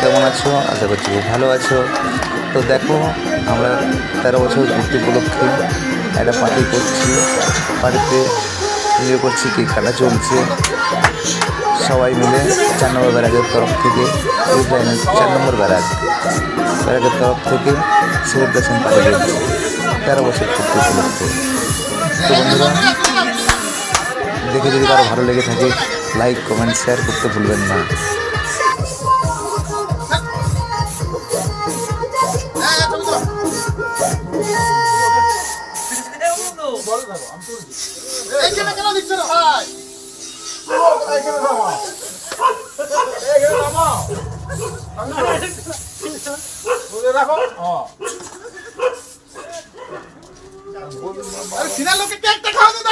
কেমন আছো? আশা করছি খুব ভালো আছো। তো দেখো, আমরা 13 বছর পূর্তি উপলক্ষে একটা পার্টি করছি। পার্টিতে এনজয় করছি, কেক কাটা চলছে সবাই মিলে। 4 নম্বর ব্যারাকের তরফ থেকে, এই লাইনের 4 নম্বর ব্যারাকের তরফ থেকে সেলিব্রেশন পার্টি চলছে 13 বছর পূর্তি উপলক্ষে। তো বন্ধুরা, দেখে যদি কারো ভালো লেগে থাকে, লাইক কমেন্ট শেয়ার করতে ভুলবেন না। সিনার লোকে কেকটা খাওয়া দাও।